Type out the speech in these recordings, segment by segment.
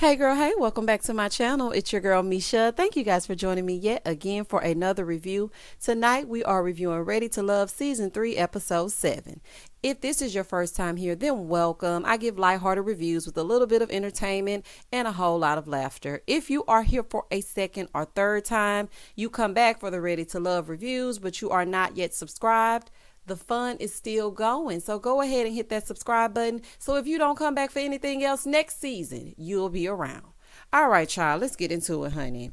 Hey girl, hey, welcome back to my channel. It's your girl Misha. Thank you guys for joining me yet again for another review. Tonight we are reviewing Ready to Love Season 3 Episode 7. If this is your first time here, then welcome. I give lighthearted reviews with a little bit of entertainment and a whole lot of laughter. If you are here for a second or third time, you come back for the Ready to Love reviews, but you are not yet subscribed, the fun is still going. So go ahead and hit that subscribe button. So if you don't come back for anything else next season, you'll be around. All right, child, let's get into it, honey.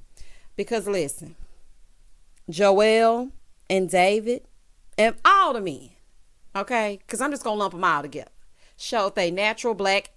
Because listen, Joel and David and all the men, okay, because I'm just going to lump them all together, showed they natural black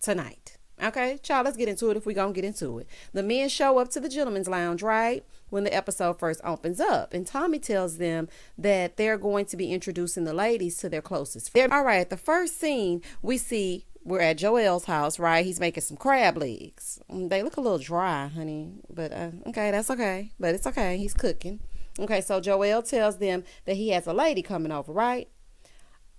tonight. Okay, child, let's get into it if we're going to get into it. The men show up to the gentleman's lounge, right, when the episode first opens up. And Tommy tells them that they're going to be introducing the ladies to their closest friends. All right, the first scene we see, we're at Joel's house, right? He's making some crab legs. They look a little dry, honey, but okay, that's okay. But it's okay, he's cooking. Okay, so Joel tells them that he has a lady coming over, right?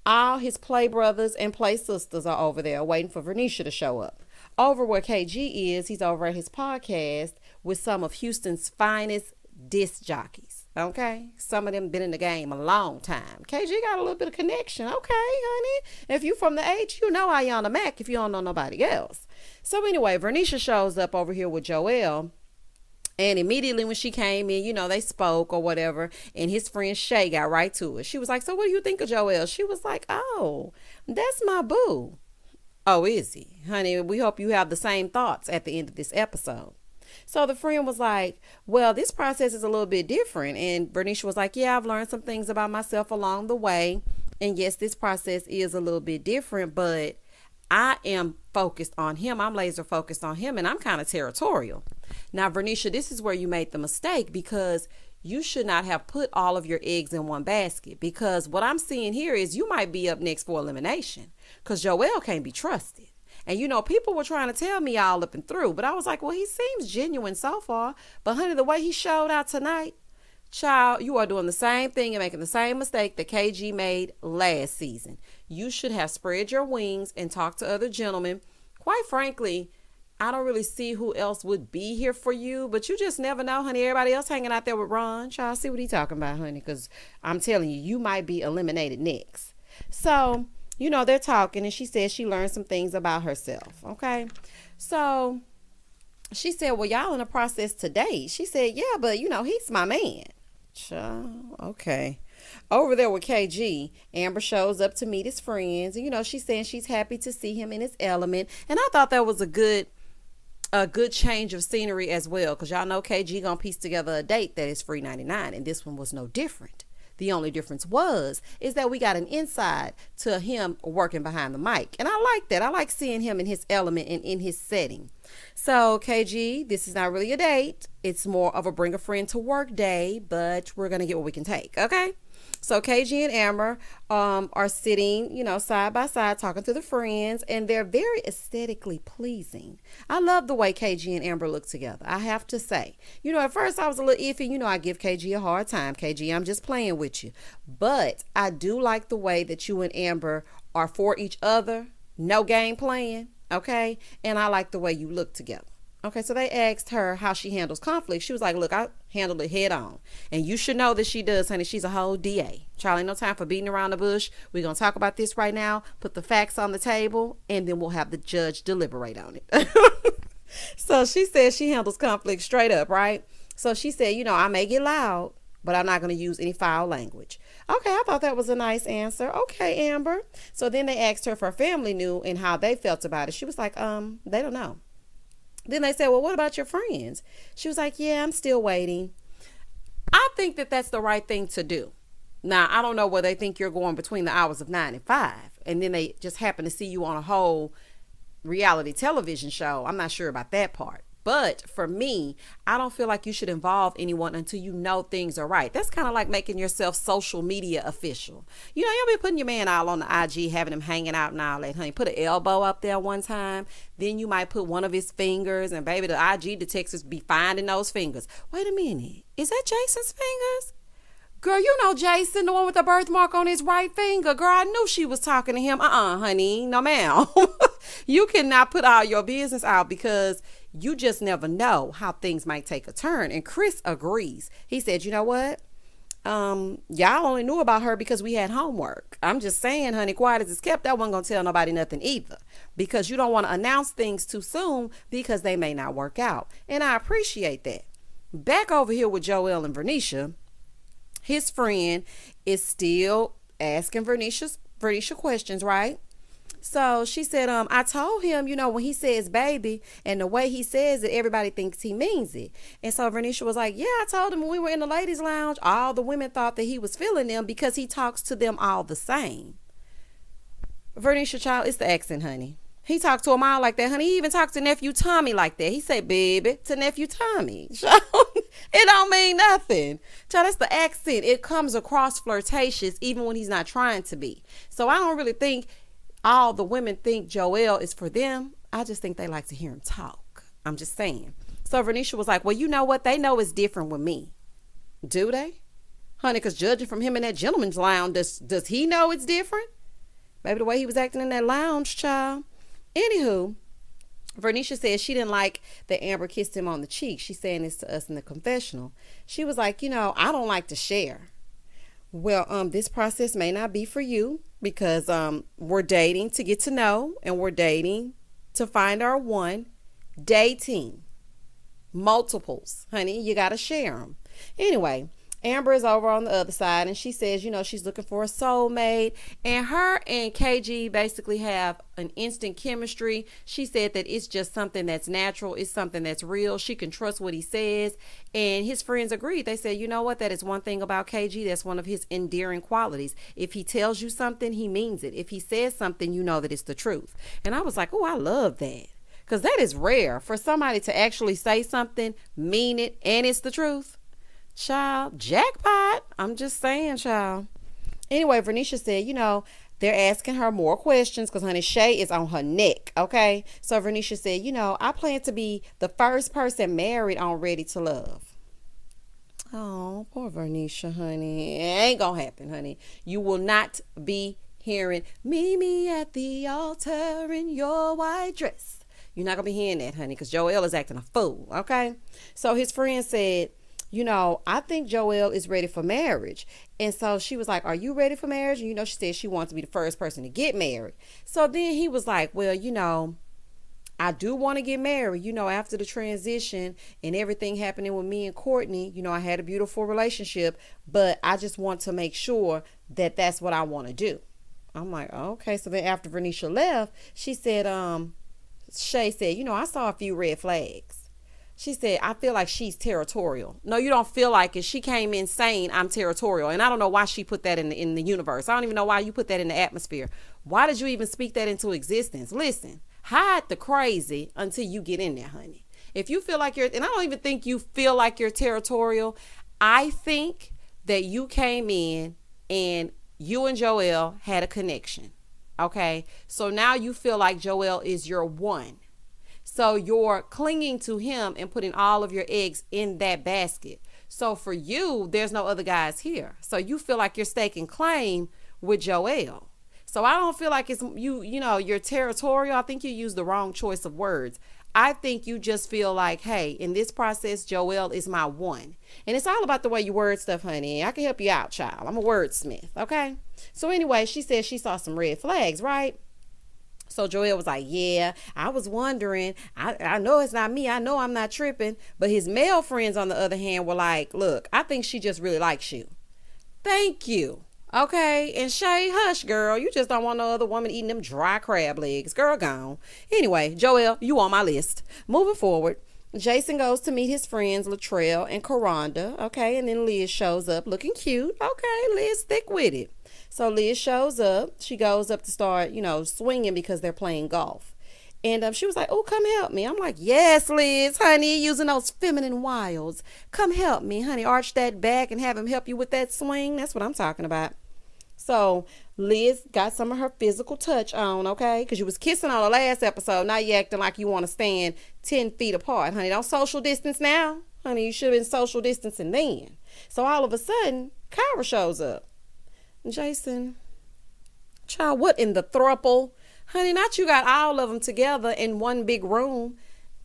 All his play brothers and play sisters are over there waiting for Vernisha to show up. Over where KG is, he's over at his podcast with some of Houston's finest disc jockeys. Okay, some of them been in the game a long time. KG got a little bit of connection. Okay, honey, if you from the H, you know Ayana Mac if you don't know nobody else. So anyway, Vernisha shows up over here with Joel. And immediately when she came in, you know, they spoke or whatever. And his friend Shay got right to it. She was like, so what do you think of Joel? She was like, oh, that's my boo. Oh, is he? Honey, we hope you have the same thoughts at the end of this episode. So the friend was like, well, this process is a little bit different. And Bernicia was like, yeah, I've learned some things about myself along the way. And yes, this process is a little bit different, but I am focused on him. I'm laser focused on him, and I'm kind of territorial. Now, Vernisha, this is where you made the mistake, because you should not have put all of your eggs in one basket, because what I'm seeing here is you might be up next for elimination, because Joel can't be trusted. And, you know, people were trying to tell me all up and through, but I was like, well, he seems genuine so far. But, honey, the way he showed out tonight, child, you are doing the same thing and making the same mistake that KG made last season. You should have spread your wings and talked to other gentlemen. Quite frankly, I don't really see who else would be here for you, but you just never know, honey. Everybody else hanging out there with Ron. Child, see what he talking about, honey, because I'm telling you, you might be eliminated next. So, you know, they're talking, and she said she learned some things about herself, okay? So she said, well, y'all in the process today. She said, yeah, but, you know, he's my man. Child, okay. Over there with KG, Amber shows up to meet his friends. And, you know, she's saying she's happy to see him in his element. And I thought that was a good change of scenery as well, because y'all know KG gonna piece together a date that is free 99, and this one was no different. The only difference is that we got an insight to him working behind the mic, and I like that. I like seeing him in his element and in his setting. So KG, this is not really a date. It's more of a bring a friend to work day, but we're gonna get what we can take, okay? So KG and Amber are sitting, you know, side by side talking to the friends, and they're very aesthetically pleasing. I love the way KG and Amber look together, I have to say. You know, at first I was a little iffy. You know, I give KG a hard time. KG, I'm just playing with you. But I do like the way that you and Amber are for each other. No game playing, okay? And I like the way you look together. Okay, so they asked her how she handles conflict. She was like, look, I handle it head on. And you should know that she does, honey. She's a whole DA. Charlie, no time for beating around the bush. We're going to talk about this right now, put the facts on the table, and then we'll have the judge deliberate on it. So she said she handles conflict straight up, right? So she said, you know, I may get loud, but I'm not going to use any foul language. Okay, I thought that was a nice answer. Okay, Amber. So then they asked her if her family knew and how they felt about it. She was like, they don't know. Then they said, well, what about your friends? She was like, yeah, I'm still waiting. I think that that's the right thing to do. Now, I don't know where they think you're going between the hours of 9 and 5. And then they just happen to see you on a whole reality television show. I'm not sure about that part. But for me, I don't feel like you should involve anyone until you know things are right. That's kind of like making yourself social media official. You know, you'll be putting your man all on the IG, having him hanging out and all that, honey. Put an elbow up there one time. Then you might put one of his fingers, and baby, the IG detectives be finding those fingers. Wait a minute. Is that Jason's fingers? Girl, you know Jason, the one with the birthmark on his right finger. Girl, I knew she was talking to him. Honey, no ma'am. You cannot put all your business out because you just never know how things might take a turn. And Chris agrees. He said, you know what? Y'all only knew about her because we had homework. I'm just saying, honey, quiet as it's kept, I wasn't gonna tell nobody nothing either. Because you don't want to announce things too soon because they may not work out. And I appreciate that. Back over here with Joel and Vernisha, his friend is still asking Vernisha questions, right? So she said, I told him, when he says baby and the way he says it, everybody thinks he means it. And so Vernisha was like, yeah, I told him when we were in the ladies' lounge, all the women thought that he was feeling them because he talks to them all the same. Vernisha, child, it's the accent, honey. He talked to them all like that, honey. He even talked to nephew Tommy like that. He said baby to nephew Tommy. It don't mean nothing. Child, that's the accent. It comes across flirtatious even when he's not trying to be. So I don't really think all the women think Joel is for them. I just think they like to hear him talk. I'm just saying. So Vernisha was like, well, you know what? They know it's different with me. Do they? Honey, because judging from him in that gentleman's lounge, does he know it's different? Maybe the way he was acting in that lounge, child. Anywho, Vernisha said she didn't like that Amber kissed him on the cheek. She's saying this to us in the confessional. She was like, I don't like to share. Well, this process may not be for you because we're dating to get to know and we're dating to find our one. Dating. Multiples. Honey, you got to share them. Anyway, Amber is over on the other side and she says, she's looking for a soulmate, and her and KG basically have an instant chemistry. She said that it's just something that's natural. It's something that's real. She can trust what he says. And his friends agreed. They said, you know what? That is one thing about KG. That's one of his endearing qualities. If he tells you something, he means it. If he says something, you know that it's the truth. And I was like, oh, I love that. Because that is rare for somebody to actually say something, mean it, and it's the truth. Child, jackpot. I'm just saying, child. Anyway, Vernisha said, they're asking her more questions because, honey, Shay is on her neck, okay? So Vernisha said, I plan to be the first person married on Ready to Love. Oh, poor Vernisha, honey. It ain't gonna happen, honey. You will not be hearing, meet me at the altar in your white dress. You're not gonna be hearing that, honey, because Joel is acting a fool, okay? So his friend said, I think Joel is ready for marriage. And so she was like, are you ready for marriage? And, she said she wants to be the first person to get married. So then he was like, well, I do want to get married. After the transition and everything happening with me and Courtney, I had a beautiful relationship, but I just want to make sure that that's what I want to do. I'm like, okay. So then after Vernisha left, she said, Shay said, I saw a few red flags. She said, I feel like she's territorial. No, you don't feel like it. She came in saying I'm territorial. And I don't know why she put that in the universe. I don't even know why you put that in the atmosphere. Why did you even speak that into existence? Listen, hide the crazy until you get in there, honey. If you feel like and I don't even think you feel like you're territorial. I think that you came in and you and Joel had a connection. Okay. So now you feel like Joel is your one. So you're clinging to him and putting all of your eggs in that basket. So for you, there's no other guys here. So you feel like you're staking claim with Joel. So I don't feel like it's you're territorial. I think you use the wrong choice of words. I think you just feel like, hey, in this process, Joel is my one. And it's all about the way you word stuff, honey. I can help you out, child. I'm a wordsmith. Okay. So anyway, she said she saw some red flags, right? So Joel was like, yeah, I was wondering. I know it's not me. I know I'm not tripping. But his male friends, on the other hand, were like, look, I think she just really likes you. Thank you. Okay. And Shay, hush, girl. You just don't want no other woman eating them dry crab legs. Girl, gone. Anyway, Joel, you on my list. Moving forward, Jason goes to meet his friends, Latrell and Karonda. Okay. And then Liz shows up looking cute. Okay. Liz, stick with it. So Liz shows up. She goes up to start, swinging because they're playing golf. And she was like, oh, come help me. I'm like, yes, Liz, honey, using those feminine wiles. Come help me, honey. Arch that back and have him help you with that swing. That's what I'm talking about. So Liz got some of her physical touch on, okay? Because you was kissing on the last episode. Now you acting like you want to stand 10 feet apart, honey. Don't social distance now. Honey, you should have been social distancing then. So all of a sudden, Kyra shows up. Jason, child, what in the thruple? Honey, not you got all of them together in one big room.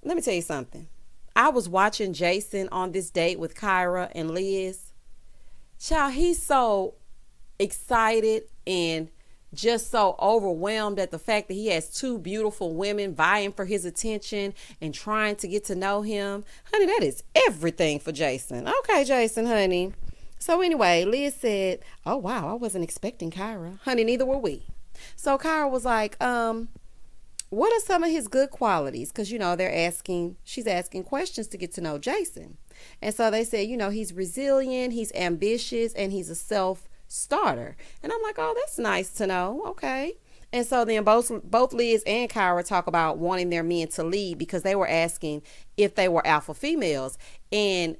Let me tell you something. I was watching Jason on this date with Kyra and Liz. Child, he's so excited and just so overwhelmed at the fact that he has two beautiful women vying for his attention and trying to get to know him. Honey, that is everything for Jason. Okay, Jason, honey. So anyway, Liz said, oh, wow, I wasn't expecting Kyra. Honey, neither were we. So Kyra was like, what are some of his good qualities? Because, she's asking questions to get to know Jason. And so they said, he's resilient, he's ambitious, and he's a self-starter. And I'm like, oh, that's nice to know. Okay. And so then both Liz and Kyra talk about wanting their men to lead because they were asking if they were alpha females. And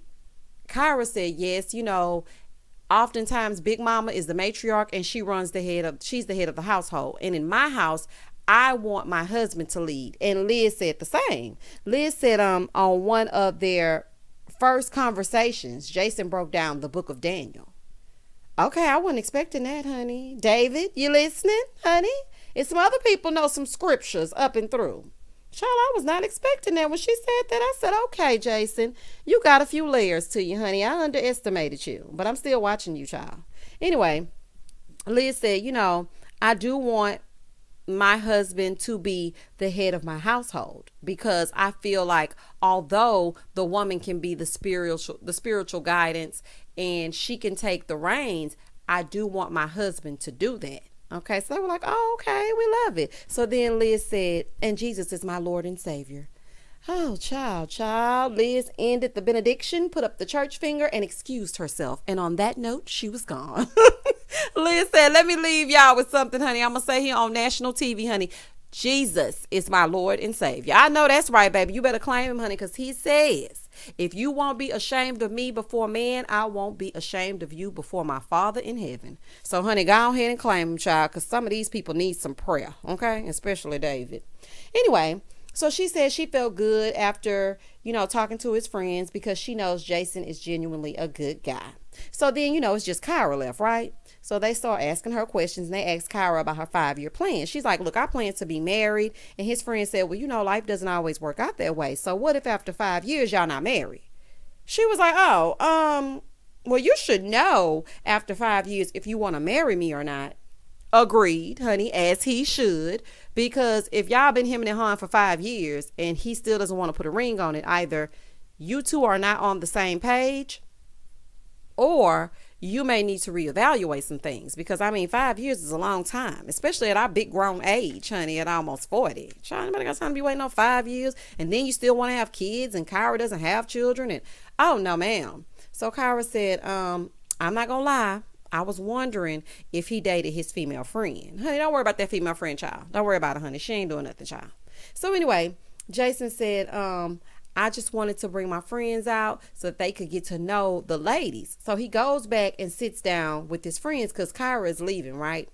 Kyra said, yes, oftentimes Big Mama is the matriarch and she's the head of the household. And in my house, I want my husband to lead. And Liz said the same. Liz said on one of their first conversations, Jason broke down the book of Daniel. Okay, I wasn't expecting that, honey. David, you listening, honey? And some other people know some scriptures up and through. Child, I was not expecting that. When she said that, I said, okay, Jason, you got a few layers to you, honey. I underestimated you, but I'm still watching you, child. Anyway, Liz said, I do want my husband to be the head of my household because I feel like although the woman can be the spiritual guidance and she can take the reins, I do want my husband to do that. Okay, so they were like, oh, okay, we love it. So then Liz said, and Jesus is my Lord and Savior. Oh, child. Liz ended the benediction, put up the church finger, and excused herself. And on that note, she was gone. Liz said, let me leave y'all with something, honey. I'm going to say here on national TV, honey, Jesus is my Lord and Savior. I know that's right, baby. You better claim him, honey, because he says, if you won't be ashamed of me before man, I won't be ashamed of you before my Father in heaven. So, honey, go ahead and claim him, child, because some of these people need some prayer, okay? Especially David. Anyway, so she said she felt good after, talking to his friends because she knows Jason is genuinely a good guy. So then, it's just Kyra left, right? So they start asking her questions and they asked Kyra about her 5-year plan. She's like, look, I plan to be married. And his friend said, well, life doesn't always work out that way. So what if after 5 years, y'all not married? She was like, well, you should know after 5 years if you want to marry me or not. Agreed, honey, as he should. Because if y'all been hemming and hawing for 5 years and he still doesn't want to put a ring on it, either you two are not on the same page or you may need to reevaluate some things because 5 years is a long time, especially at our big grown age, honey, at almost 40. Child, anybody got time to be waiting on 5 years and then you still want to have kids and Kyra doesn't have children and oh no, ma'am. So Kyra said, I'm not gonna lie. I was wondering if he dated his female friend. Honey, don't worry about that female friend, child. Don't worry about it, honey. She ain't doing nothing, child. So anyway, Jason said, I just wanted to bring my friends out so that they could get to know the ladies. So he goes back and sits down with his friends because Kyra is leaving, right?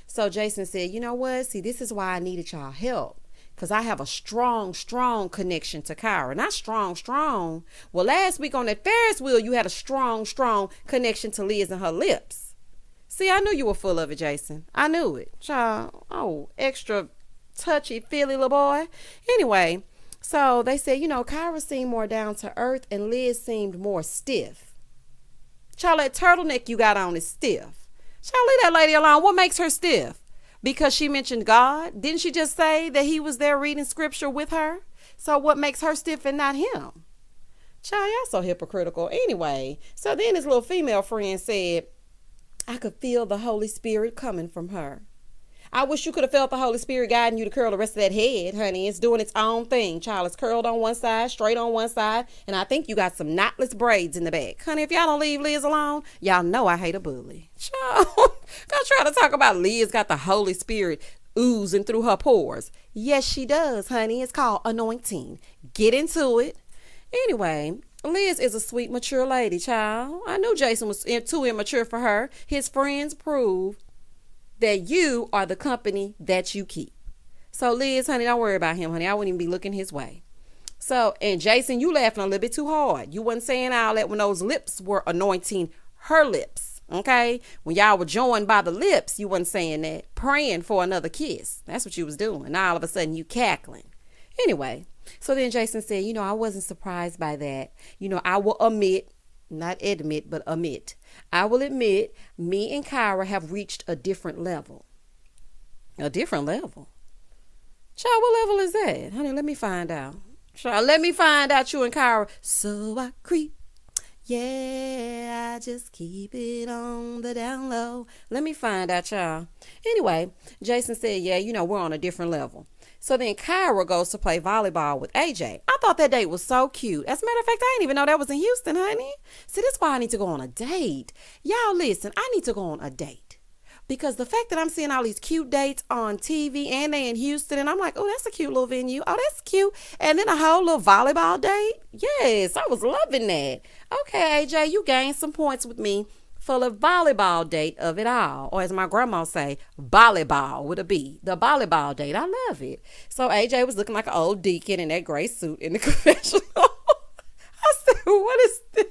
So Jason said, you know what? See, this is why I needed y'all help. Because I have a strong connection to Kyra. Not strong. Well, last week on that Ferris wheel, you had a strong connection to Liz and her lips. See, I knew you were full of it, Jason. I knew it. Child, oh, extra touchy-feely little boy. Anyway, so they said, Kyra seemed more down to earth and Liz seemed more stiff. Child, that turtleneck you got on is stiff. Child, leave that lady alone. What makes her stiff? Because she mentioned God? Didn't she just say that he was there reading scripture with her? So what makes her stiff and not him? Child, y'all so hypocritical. Anyway, so then his little female friend said, I could feel the Holy Spirit coming from her. I wish you could have felt the Holy Spirit guiding you to curl the rest of that head, honey. It's doing its own thing. Child, it's curled on one side, straight on one side, and I think you got some knotless braids in the back. Honey, if y'all don't leave Liz alone, y'all know I hate a bully. Child, don't try to talk about Liz got the Holy Spirit oozing through her pores. Yes, she does, honey. It's called anointing. Get into it. Anyway, Liz is a sweet, mature lady, child. I knew Jason was too immature for her. His friends proved that you are the company that you keep. So Liz, honey, don't worry about him, honey. I wouldn't even be looking his way. So, and Jason, you laughing a little bit too hard. You wasn't saying all that when those lips were anointing her lips. Okay? When y'all were joined by the lips, you wasn't saying that. Praying for another kiss. That's what you was doing. Now all of a sudden you cackling. Anyway, so then Jason said, I wasn't surprised by that. I will admit, not admit, but admit. I will admit, me and Kyra have reached a different level. A different level? Child, what level is that? Honey, let me find out. Child, let me find out you and Kyra. So I creep. Yeah, I just keep it on the down low. Let me find out, y'all. Anyway, Jason said, yeah, we're on a different level. So then Kyra goes to play volleyball with AJ. I thought that date was so cute. As a matter of fact, I didn't even know that was in Houston, honey. See, this is why I need to go on a date. Y'all listen, I need to go on a date. Because the fact that I'm seeing all these cute dates on TV and they in Houston, and I'm like, oh, that's a cute little venue. Oh, that's cute. And then a whole little volleyball date. Yes, I was loving that. Okay, AJ, you gained some points with me for the volleyball date of it all. Or as my grandma say, volleyball with a B. The volleyball date. I love it. So AJ was looking like an old deacon in that gray suit in the confessional. I said, what is this?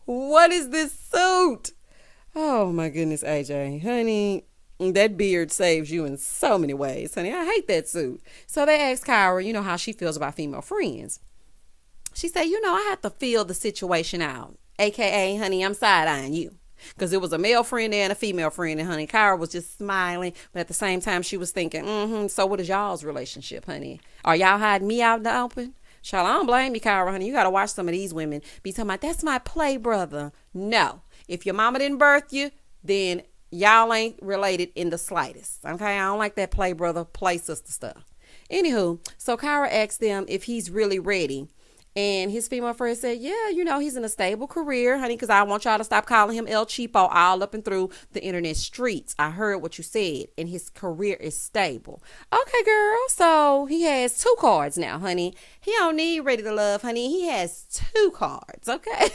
What is this suit? Oh my goodness, AJ. Honey, that beard saves you in so many ways. Honey, I hate that suit. So they asked Kyra, how she feels about female friends. She said, I had to feel the situation out. AKA, honey, I'm side-eyeing you. Because it was a male friend there and a female friend. And, honey, Kyra was just smiling. But at the same time, she was thinking, so what is y'all's relationship, honey? Are y'all hiding me out in the open? Child, I don't blame you, Kyra, honey. You got to watch some of these women be talking about, that's my play brother. No. If your mama didn't birth you, then y'all ain't related in the slightest. Okay? I don't like that play brother, play sister stuff. Anywho, so Kyra asked them if he's really ready. And his female friend said, yeah, he's in a stable career, honey, because I want y'all to stop calling him El Cheapo all up and through the internet streets. I heard what you said, and his career is stable. Okay, girl, so he has 2 cards now, honey. He don't need Ready to Love, honey. He has 2 cards, okay?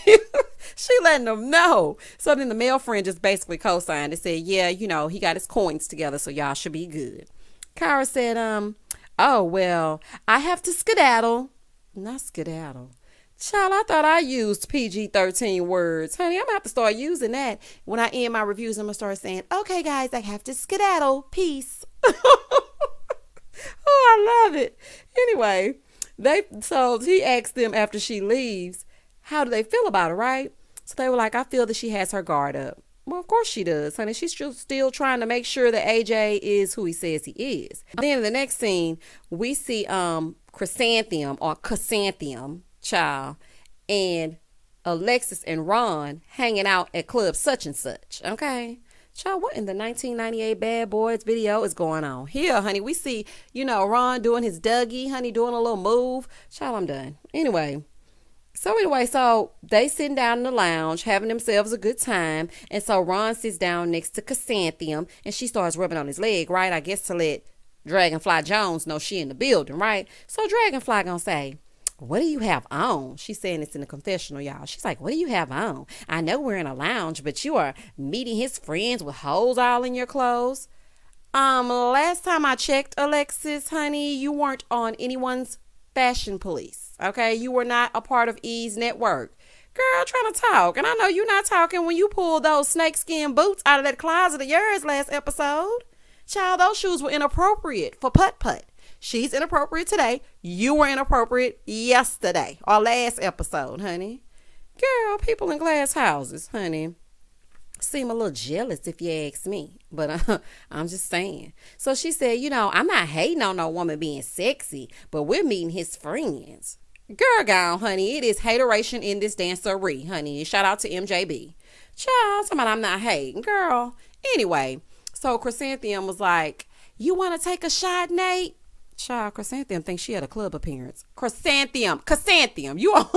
She letting them know. So then the male friend just basically co-signed and said, yeah, he got his coins together, so y'all should be good. Kyra said, oh, well, I have to skedaddle. Not skedaddle. Child, I thought I used PG-13 words. Honey, I'm going to have to start using that. When I end my reviews, I'm going to start saying, okay, guys, I have to skedaddle. Peace. Oh, I love it. Anyway, so he asked them after she leaves, how do they feel about her, right? So they were like, I feel that she has her guard up. Well, of course she does, honey. She's still trying to make sure that AJ is who he says he is. Then in the next scene, we see Chrysanthemum, child, and Alexis and Ron hanging out at club such and such. Okay, child, what in the 1998 Bad Boys video is going on here, honey? We see, Ron doing his Dougie, honey, doing a little move. Child, I'm done. So they sitting down in the lounge having themselves a good time. And so Ron sits down next to Chrysanthemum and she starts rubbing on his leg, right? I guess to let Dragonfly Jones know she in the building, right? So Dragonfly gonna say, what do you have on? She's saying this in the confessional, y'all. She's like, what do you have on? I know we're in a lounge, but you are meeting his friends with holes all in your clothes. Last time I checked, Alexis, honey, you weren't on anyone's fashion police. Okay, you were not a part of E's network. Girl, trying to talk. And I know you're not talking when you pulled those snakeskin boots out of that closet of yours last episode. Child, those shoes were inappropriate for putt-putt. She's inappropriate today. You were inappropriate yesterday or last episode, honey. Girl, people in glass houses, honey, seem a little jealous if you ask me. But I'm just saying. So she said, I'm not hating on no woman being sexy, but we're meeting his friends. Girl, gone, honey. It is hateration in this dancery, honey. Shout out to MJB. Child, somebody I'm not hating. Girl. Anyway, so Chrysanthemum was like, you want to take a shot, Nate? Child, Chrysanthemum thinks she had a club appearance. Chrysanthemum, you are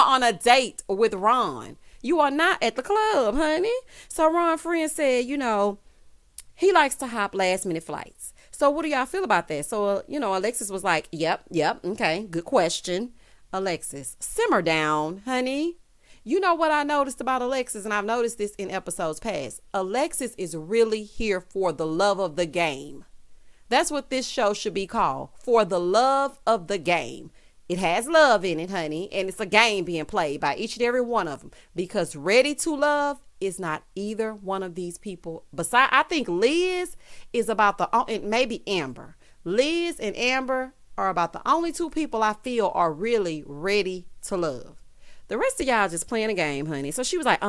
on a date with Ron. You are not at the club, honey. So Ron's friend said, he likes to hop last minute flights. So what do y'all feel about that? So, Alexis was like, yep, okay, good question. Alexis, simmer down, honey. You know what I noticed about Alexis, and I've noticed this in episodes past. Alexis is really here for the love of the game. That's what this show should be called, for the love of the game. It has love in it, honey, and it's a game being played by each and every one of them, because ready to love is not either one of these people. Besides, I think Liz is about and maybe Amber. Liz and Amber are about the only two people I feel are really ready to love. The rest of y'all just playing a game, honey. So she was like,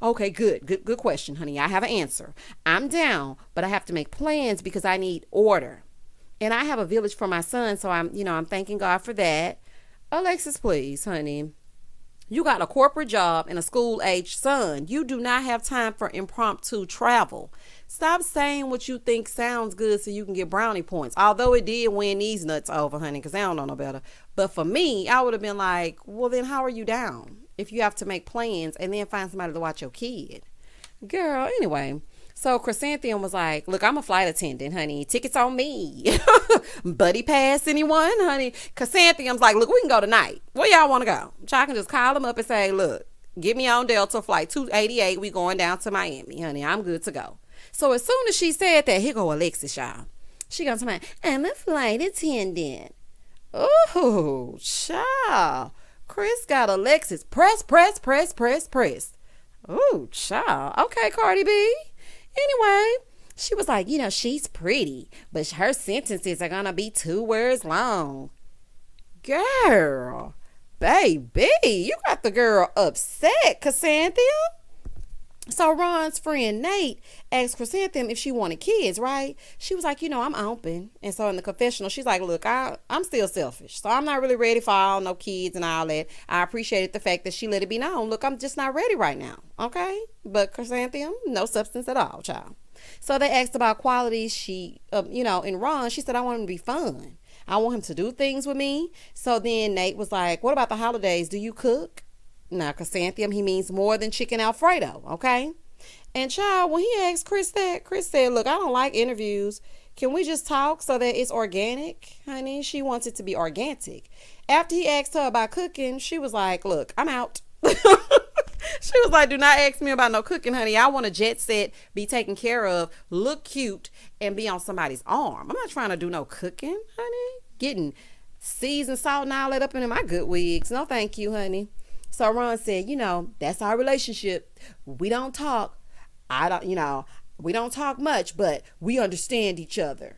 okay, good question, honey. I have an answer. I'm down, but I have to make plans because I need order. And I have a village for my son, so I'm thanking God for that. Alexis, please, honey. You got a corporate job and a school-aged son. You do not have time for impromptu travel. Stop saying what you think sounds good so you can get brownie points. Although it did win these nuts over, honey, because I don't know no better. But for me, I would have been like, well, then how are you down if you have to make plans and then find somebody to watch your kid? Girl, anyway. So Chrysanthemum was like, look, I'm a flight attendant, honey. Tickets on me. Buddy pass, anyone, honey? Chrysanthemum's like, look, we can go tonight. Where y'all want to go? I can just call them up and say, look, get me on Delta flight 288. We going down to Miami, honey. I'm good to go. So as soon as she said that, here go Alexis, y'all. She goes to me, I'm a flight attendant. Oh, child. Chris got Alexis. Press. Oh, child. Okay, Cardi B. Anyway, she was like, she's pretty, but her sentences are going to be 2 words long. Girl, baby, you got the girl upset, Chrysanthemum. So Ron's friend Nate asked Chrysanthemum if she wanted kids, right? She was like, I'm open. And so in the confessional, she's like, look, I'm still selfish. So I'm not really ready for all no kids and all that. I appreciated the fact that she let it be known. Look, I'm just not ready right now. Okay? But Chrysanthemum, no substance at all, child. So they asked about qualities in Ron. She said, I want him to be fun. I want him to do things with me. So then Nate was like, what about the holidays? Do you cook? Now, Chrysanthemum, he means more than chicken Alfredo, okay? And child, when he asked Chris that, Chris said, look, I don't like interviews. Can we just talk so that it's organic? Honey, she wants it to be organic. After he asked her about cooking, she was like, look, I'm out. She was like, do not ask me about no cooking, honey. I want a jet set, be taken care of, look cute, and be on somebody's arm. I'm not trying to do no cooking, honey. Getting seasoned salt and all that up in my good wigs. No, thank you, honey. So Ron said, that's our relationship. We don't talk. We don't talk much, but we understand each other.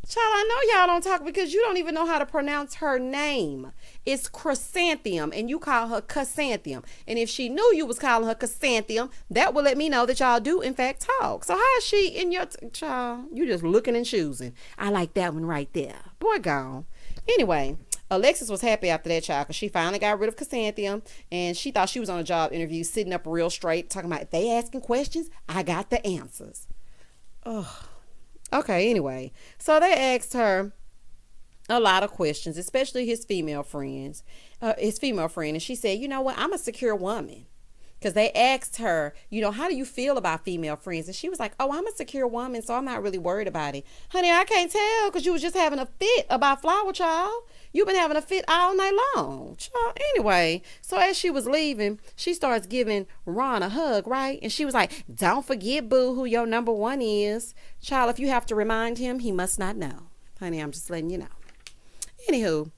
Child, I know y'all don't talk because you don't even know how to pronounce her name. It's Chrysanthemum, and you call her Chrysanthemum. And if she knew you was calling her Chrysanthemum, that would let me know that y'all do, in fact, talk. So how is she in your... child, you just looking and choosing. I like that one right there. Boy, gone. Anyway... Alexis was happy after that, child, because she finally got rid of Chrysanthemum, and she thought she was on a job interview sitting up real straight, talking about, if they asking questions, I got the answers. Ugh. Okay, anyway. So they asked her a lot of questions, especially his female friend. And she said, you know what? I'm a secure woman. Because they asked her, how do you feel about female friends? And she was like, oh, I'm a secure woman, so I'm not really worried about it. Honey, I can't tell because you was just having a fit about Flower Child. You've been having a fit all night long. Child. Anyway, so as she was leaving, she starts giving Ron a hug, right? And she was like, don't forget, boo, who your number one is. Child, if you have to remind him, he must not know. Honey, I'm just letting you know. Anywho,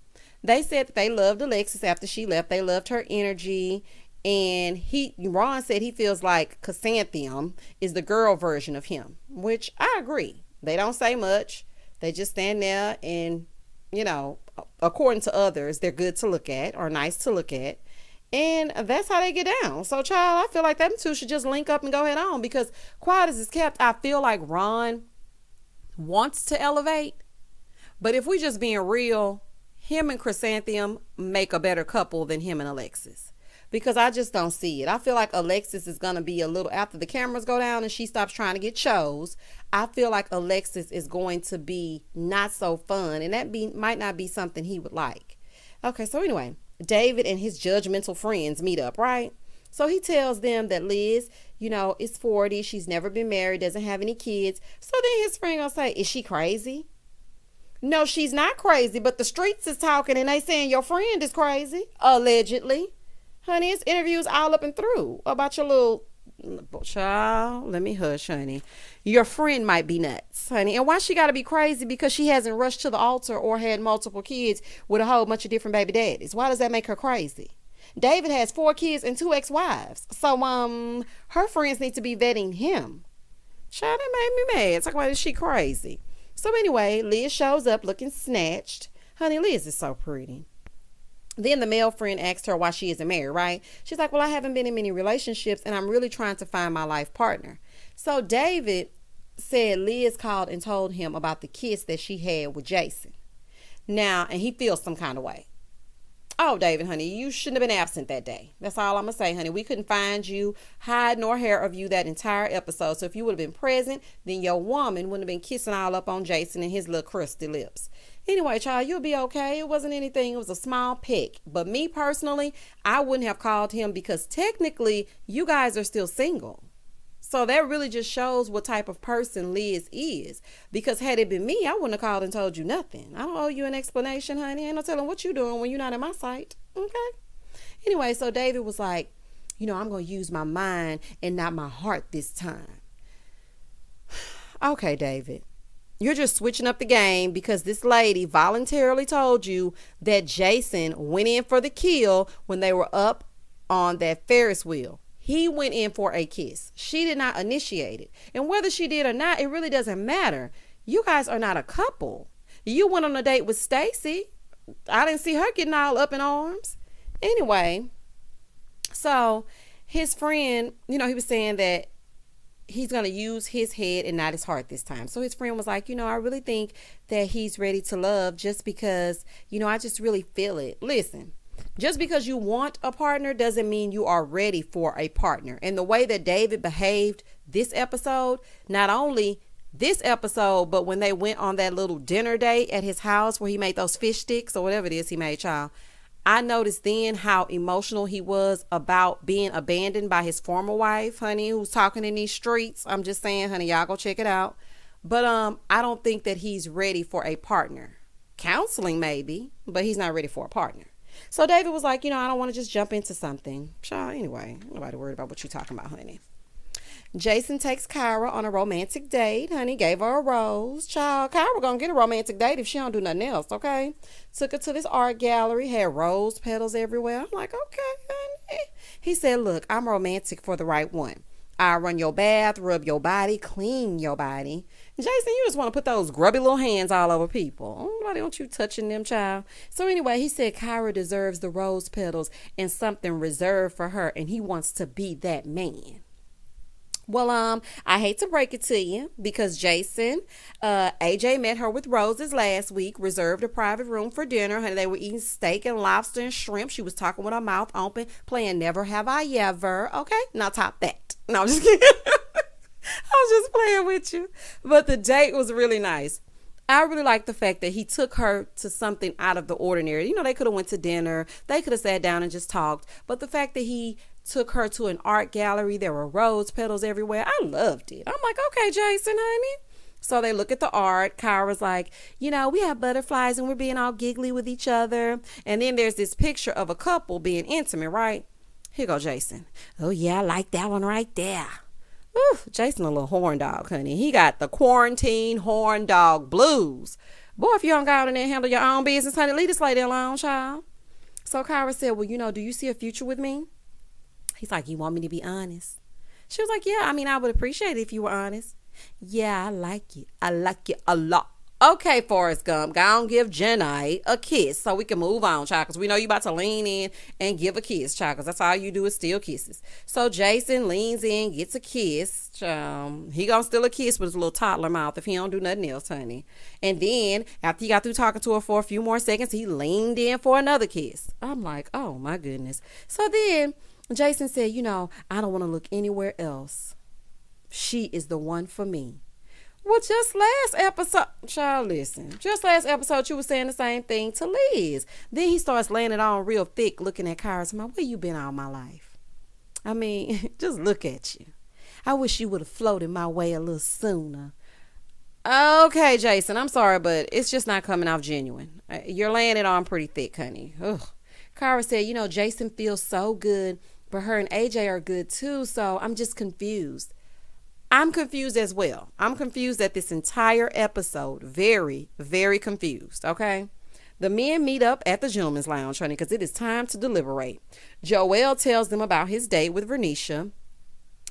they said that they loved Alexis after she left. They loved her energy. And Ron said he feels like Chrysanthemum is the girl version of him, which I agree. They don't say much. They just stand there and, according to others, they're good to look at or nice to look at. And that's how they get down. So, child, I feel like them two should just link up and go head on, because quiet as it's kept, I feel like Ron wants to elevate. But if we just being real, him and Chrysanthemum make a better couple than him and Alexis. Because I just don't see it. I feel like Alexis is going to be a little, after the cameras go down and she stops trying to get shows, I feel like Alexis is going to be not so fun. And that might not be something he would like. Okay, so anyway, David and his judgmental friends meet up, right? So he tells them that Liz, is 40. She's never been married, doesn't have any kids. So then his friend gonna say, is she crazy? No, she's not crazy, but the streets is talking and they saying your friend is crazy, allegedly. Honey, it's interviews all up and through about your little Child, let me hush, honey. Your friend might be nuts, honey. And why she got to be crazy? Because she hasn't rushed to the altar or had multiple kids with a whole bunch of different baby daddies. Why does that make her crazy? David has 4 kids and 2 ex-wives. So, her friends need to be vetting him. Child, that made me mad. Talk about, is she crazy? So anyway, Liz shows up looking snatched. Honey, Liz is so pretty. Then the male friend asked her why she isn't married, right? She's like, well, I haven't been in many relationships and I'm really trying to find my life partner. So David said Liz called and told him about the kiss that she had with Jason. Now, and he feels some kind of way. Oh, David, honey, you shouldn't have been absent that day. That's all I'm going to say, honey. We couldn't find you, hide nor hair of you that entire episode. So if you would have been present, then your woman wouldn't have been kissing all up on Jason and his little crusty lips. Anyway, child, you'll be okay. It wasn't anything. It was a small peck. But me personally, I wouldn't have called him because technically you guys are still single. So that really just shows what type of person Liz is. Because had it been me, I wouldn't have called and told you nothing. I don't owe you an explanation, honey. Ain't no telling what you doing when you're not in my sight. Okay? Anyway, so David was like, I'm going to use my mind and not my heart this time. Okay, David. You're just switching up the game because this lady voluntarily told you that Jason went in for the kill when they were up on that Ferris wheel. He went in for a kiss. She did not initiate it. And whether she did or not, it really doesn't matter. You guys are not a couple. You went on a date with Stacy. I didn't see her getting all up in arms. Anyway, so his friend, he was saying that he's going to use his head and not his heart this time. So his friend was like, I really think that he's ready to love just because, I just really feel it. Listen. Just because you want a partner doesn't mean you are ready for a partner. And the way that David behaved this episode, not only this episode, but when they went on that little dinner date at his house where he made those fish sticks or whatever it is he made, child, I noticed then how emotional he was about being abandoned by his former wife, honey, who's talking in these streets. I'm just saying, honey, y'all go check it out. But I don't think that he's ready for a partner. Counseling maybe, but he's not ready for a partner. So David was like, I don't want to just jump into something. Child, anyway, nobody worried about what you're talking about, honey. Jason takes Kyra on a romantic date, honey. Gave her a rose. Child, Kyra gonna get a romantic date if she don't do nothing else, okay? Took her to this art gallery. Had rose petals everywhere. I'm like, okay, honey. He said, look, I'm romantic for the right one. I run your bath, rub your body, clean your body. Jason, you just want to put those grubby little hands all over people. Why don't you touching them, child? So anyway, he said Kyra deserves the rose petals and something reserved for her, and he wants to be that man. Well, I hate to break it to you because Jason, AJ met her with roses last week, reserved a private room for dinner. Honey, they were eating steak and lobster and shrimp. She was talking with her mouth open, playing Never Have I Ever. Okay, now top that. No, I'm just kidding. I was just playing with you. But the date was really nice. I really like the fact that he took her to something out of the ordinary. They could have went to dinner. They could have sat down and just talked. But the fact that he took her to an art gallery, there were rose petals everywhere. I loved it. I'm like, okay, Jason, honey. So they look at the art. Kyra's like, we have butterflies and we're being all giggly with each other. And then there's this picture of a couple being intimate, right? Here go Jason. Oh, yeah, I like that one right there. Ooh, Jason a little horn dog, honey. He got the quarantine horn dog blues. Boy, if you don't go out in there and handle your own business, honey, leave this lady alone, child. So Kyra said, well, do you see a future with me? He's like, you want me to be honest? She was like, yeah, I would appreciate it if you were honest. Yeah, I like it. I like it a lot. Okay, Forrest Gump, go on give Jenny a kiss so we can move on, child, because we know you about to lean in and give a kiss, child, because that's all you do is steal kisses. So Jason leans in, gets a kiss. He gonna steal a kiss with his little toddler mouth if he don't do nothing else, honey. And then after he got through talking to her for a few more seconds, he leaned in for another kiss. I'm like, oh my goodness. So then Jason said, I don't want to look anywhere else. She is the one for me. Well, just last episode, child, listen. Just last episode, you were saying the same thing to Liz. Then he starts laying it on real thick, looking at Kyra. Where you been all my life? Just look at you. I wish you would have floated my way a little sooner. Okay, Jason, I'm sorry, but it's just not coming off genuine. You're laying it on pretty thick, honey. Ugh. Kyra said, Jason feels so good But her and AJ are good too, so I'm just confused. I'm confused as well. I'm confused at this entire episode. Very, very confused, okay? The men meet up at the gentleman's lounge, honey, because it is time to deliberate. Joel tells them about his date with Vernisha.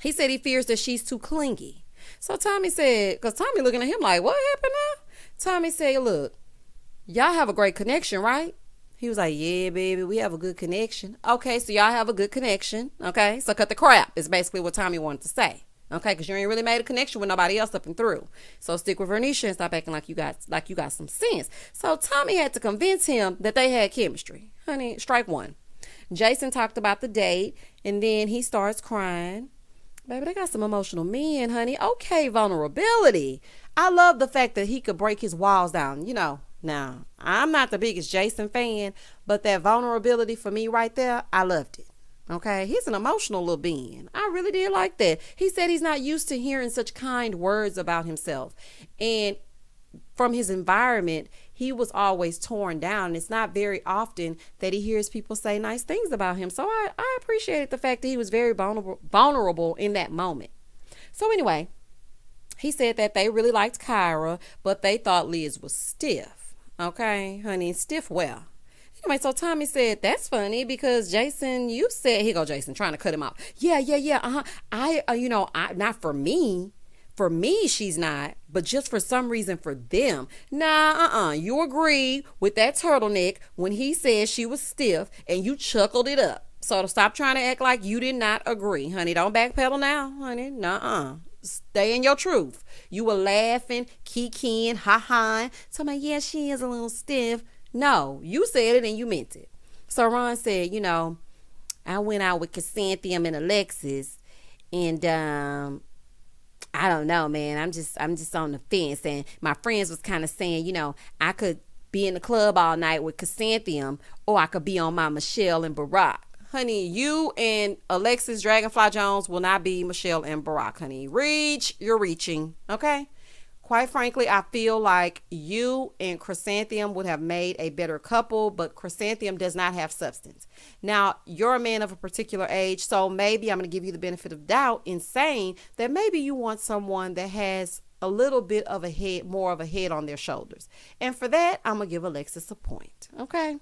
He said he fears that she's too clingy. So Tommy said, because Tommy looking at him like, what happened now? Tommy said, look, y'all have a great connection, right? He was like, yeah, baby, we have a good connection. Okay, so y'all have a good connection. Okay, so cut the crap is basically what Tommy wanted to say. Okay, because you ain't really made a connection with nobody else up and through. So stick with Vernisha and stop acting like you got some sense. So Tommy had to convince him that they had chemistry. Honey, strike one. Jason talked about the date, and then he starts crying. Baby, they got some emotional men, honey. Okay, vulnerability. I love the fact that he could break his walls down. You know, now, I'm not the biggest Jason fan, but that vulnerability for me right there, I loved it. Okay, he's an emotional little being. I really did like that. He said he's not used to hearing such kind words about himself. And from his environment, he was always torn down. It's not very often that he hears people say nice things about him. So I appreciated the fact that he was very vulnerable in that moment. So anyway, he said that they really liked Kyra, but they thought Liz was stiff. Okay, honey, stiff well. Anyway, so Tommy said, that's funny because Jason, you said, here go Jason trying to cut him off. Yeah. Not for me. For me, she's not, but just for some reason for them. Nah, you agree with that turtleneck when he said she was stiff and you chuckled it up. So to stop trying to act like you did not agree, honey. Don't backpedal now, honey. Nuh-uh. Stay in your truth. You were laughing, kikiing, ha-haing. Talking about, yeah, she is a little stiff. No, you said it and you meant it. So Ron said, I went out with Chrysanthemum and Alexis, and I don't know, man. I'm just on the fence. And my friends was kind of saying, I could be in the club all night with Chrysanthemum, or I could be on my Michelle and Barack. Honey, you and Alexis Dragonfly Jones will not be Michelle and Barack, honey. You're reaching, okay? Quite frankly, I feel like you and Chrysanthemum would have made a better couple, but Chrysanthemum does not have substance. Now, you're a man of a particular age, so maybe I'm going to give you the benefit of doubt in saying that maybe you want someone that has a little bit of a head, more of a head on their shoulders. And for that, I'm going to give Alexis a point, okay?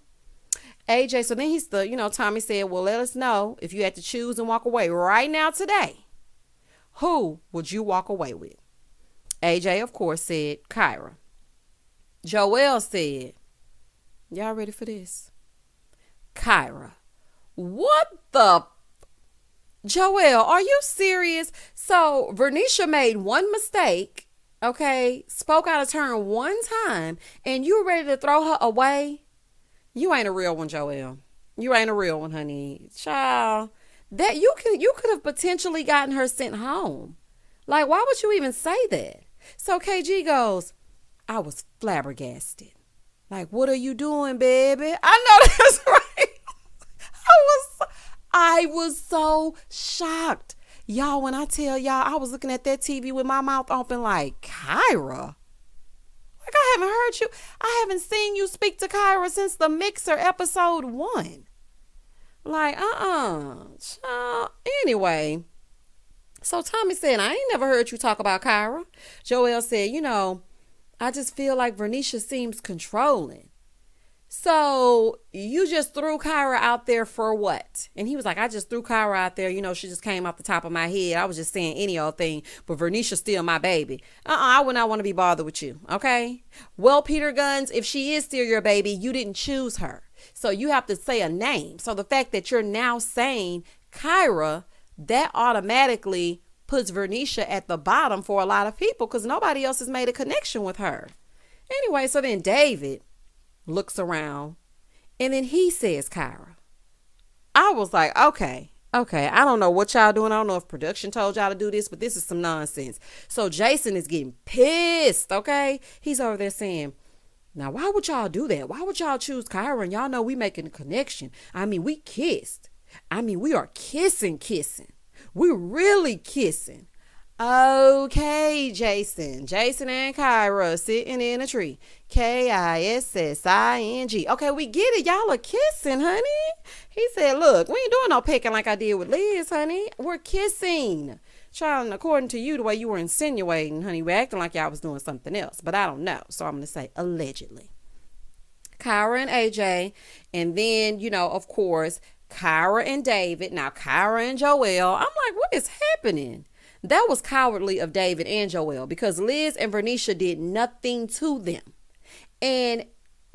AJ, so then Tommy said, well, let us know if you had to choose and walk away right now today. Who would you walk away with? AJ, of course, said Kyra. Joel said, y'all ready for this? Kyra. What the? Joel, are you serious? So Vernisha made one mistake, okay, spoke out of turn one time, and you were ready to throw her away? You ain't a real one, Joel. You ain't a real one, honey. Child, that you could have potentially gotten her sent home. Like, why would you even say that? So KG goes, I was flabbergasted. Like, what are you doing, baby? I know that's right. I was so shocked. Y'all, when I tell y'all, I was looking at that TV with my mouth open like, Kyra? Like, I haven't heard you. I haven't seen you speak to Kyra since the Mixer episode 1. Like, child. Anyway. So Tommy said, I ain't never heard you talk about Kyra. Joel said, I just feel like Vernisha seems controlling. So you just threw Kyra out there for what? And he was like, I just threw Kyra out there. She just came off the top of my head. I was just saying any old thing, but Vernisha's still my baby. I would not want to be bothered with you. Okay. Well, Peter Guns, if she is still your baby, you didn't choose her. So you have to say a name. So the fact that you're now saying Kyra, that automatically puts Vernisha at the bottom for a lot of people because nobody else has made a connection with her. Anyway, so then David looks around and then he says Kyra. I was like, okay, I don't know what y'all doing. I don't know if production told y'all to do this, but this is some nonsense. So Jason is getting pissed, okay? He's over there saying, now, why would y'all do that? Why would y'all choose Kyra? And y'all know we making a connection. I mean, we kissed. I mean, we are kissing. We're really kissing. Okay, Jason and Kyra sitting in a tree. Kissing. Okay, we get it. Y'all are kissing, honey. He said, look, we ain't doing no pecking like I did with Liz, honey. We're kissing. Child, and according to you, the way you were insinuating, honey, we're acting like y'all was doing something else. But I don't know. So I'm going to say allegedly. Kyra and AJ. And then, of course, Kyra and David. Now, Kyra and Joelle. I'm like, what is happening? That was cowardly of David and Joelle because Liz and Vernisha did nothing to them. And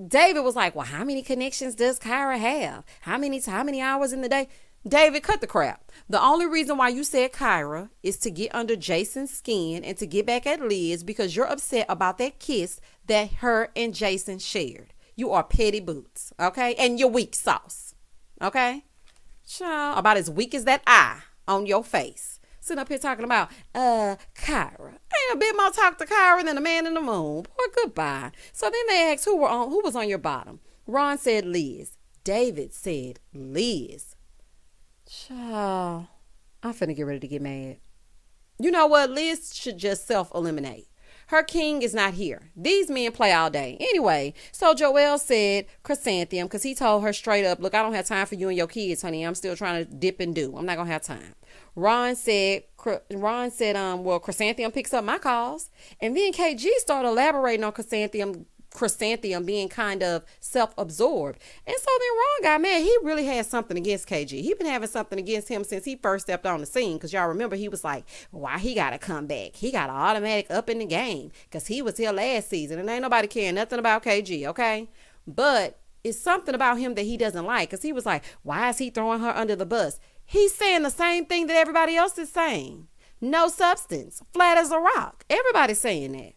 David was like, well, how many connections does Kyra have? How many hours in the day? David, cut the crap. The only reason why you said Kyra is to get under Jason's skin and to get back at Liz because you're upset about that kiss that her and Jason shared. You are petty boots, okay? And you're weak sauce, okay? Child, about as weak as that eye on your face. Sitting up here talking about, Kyra. Ain't a bit more talk to Kyra than the man in the moon. Boy, goodbye. So then they asked who was on your bottom. Ron said Liz. David said Liz. Child, I'm finna get ready to get mad. You know what? Liz should just self-eliminate. Her king is not here. These men play all day. Anyway, so Joelle said Chrysanthemum because he told her straight up, look, I don't have time for you and your kids, honey. I'm still trying to dip and do. I'm not going to have time. Ron said, well, Chrysanthemum picks up my calls. And then KG started elaborating on Chrysanthemum being kind of self-absorbed. And so then Ron got mad. He really had something against KG. He been having something against him since he first stepped on the scene. Because y'all remember he was like, why he got to come back? He got an automatic up in the game. Because he was here last season. And ain't nobody caring nothing about KG, okay? But it's something about him that he doesn't like. Because he was like, why is he throwing her under the bus? He's saying the same thing that everybody else is saying. No substance. Flat as a rock. Everybody's saying that.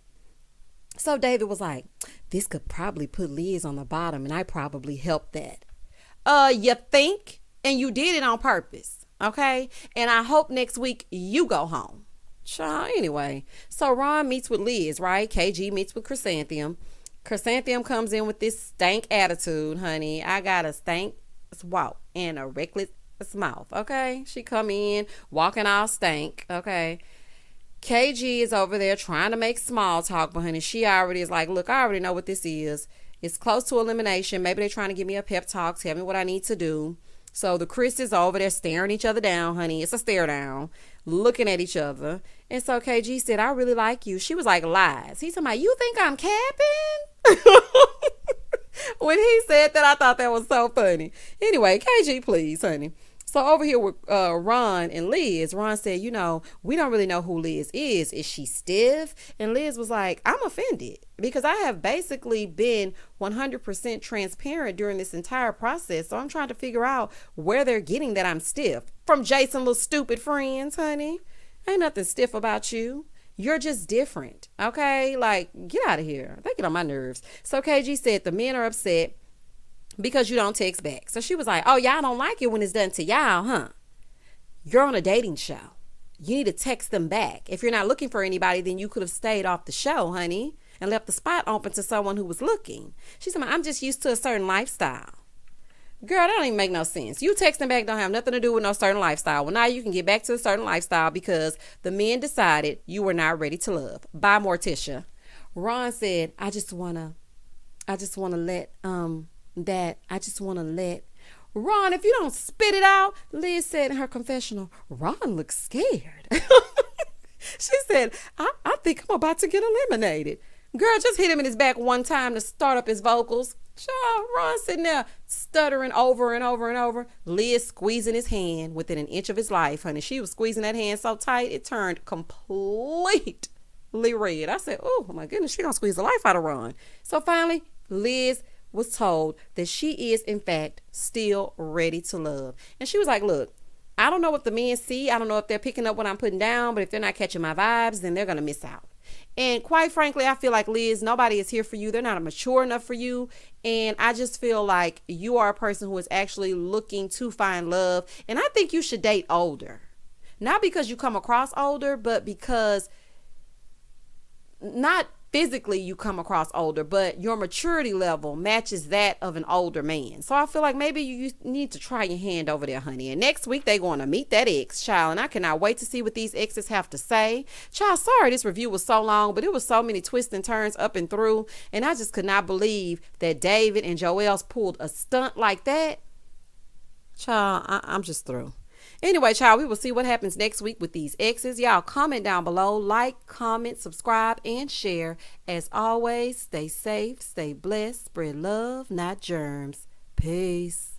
So David was like, this could probably put Liz on the bottom, and I probably helped that. You think? And you did it on purpose, okay? And I hope next week you go home. Child, anyway. So Ron meets with Liz, right? KG meets with Chrysanthemum. Chrysanthemum comes in with this stank attitude, honey. I got a stank walk and a reckless mouth, okay? She come in, walking all stank, okay? KG is over there trying to make small talk, but honey, she already is like, look, I already know what this is. It's close to elimination. Maybe they're trying to give me a pep talk, tell me what I need to do. So the Chris is over there staring each other down, honey. It's a stare down, looking at each other. And so KG said, I really like you. She was like, lies. He's talking about, you think I'm capping? When he said that, I thought that was so funny. Anyway, KG, please, honey. So over here with Ron and Liz, Ron said, we don't really know who Liz is. Is she stiff? And Liz was like, I'm offended because I have basically been 100% transparent during this entire process. So I'm trying to figure out where they're getting that I'm stiff. From Jason, little stupid friends, honey. Ain't nothing stiff about you. You're just different. Okay? Like, get out of here. They get on my nerves. So KG said the men are upset because you don't text back. So she was like, oh, y'all don't like it when it's done to y'all, huh? You're on a dating show. You need to text them back. If you're not looking for anybody, then you could have stayed off the show, honey, and left the spot open to someone who was looking. She said, I'm just used to a certain lifestyle. Girl, that don't even make no sense. You texting back don't have nothing to do with no certain lifestyle. Well, now you can get back to a certain lifestyle because the men decided you were not ready to love. Bye, Morticia. Ron said, I just want to let Ron, if you don't spit it out. Liz said in her confessional, Ron looks scared. She said, I think I'm about to get eliminated. Girl, just hit him in his back one time to start up his vocals. Child, Ron sitting there stuttering over and over and over. Liz squeezing his hand within an inch of his life, honey. She was squeezing that hand so tight it turned completely red. I said, oh my goodness, she gonna squeeze the life out of Ron. So finally, Liz was told that she is in fact still ready to love. And she was like, look, I don't know what the men see. I don't know if they're picking up what I'm putting down, but if they're not catching my vibes, then they're going to miss out. And quite frankly, I feel like, Liz, nobody is here for you. They're not mature enough for you. And I just feel like you are a person who is actually looking to find love. And I think you should date older. Not because you come across older, but because not physically you come across older, but your maturity level matches that of an older man. So I feel like maybe you need to try your hand over there, honey. And next week they're going to meet that ex, child. And I cannot wait to see what these exes have to say. Child, sorry this review was so long, but it was so many twists and turns up and through. And I just could not believe that David and Joelle's pulled a stunt like that. Child, I'm just through. Anyway, child, we will see what happens next week with these exes. Y'all comment down below, like, comment, subscribe, and share. As always, stay safe, stay blessed, spread love, not germs. Peace.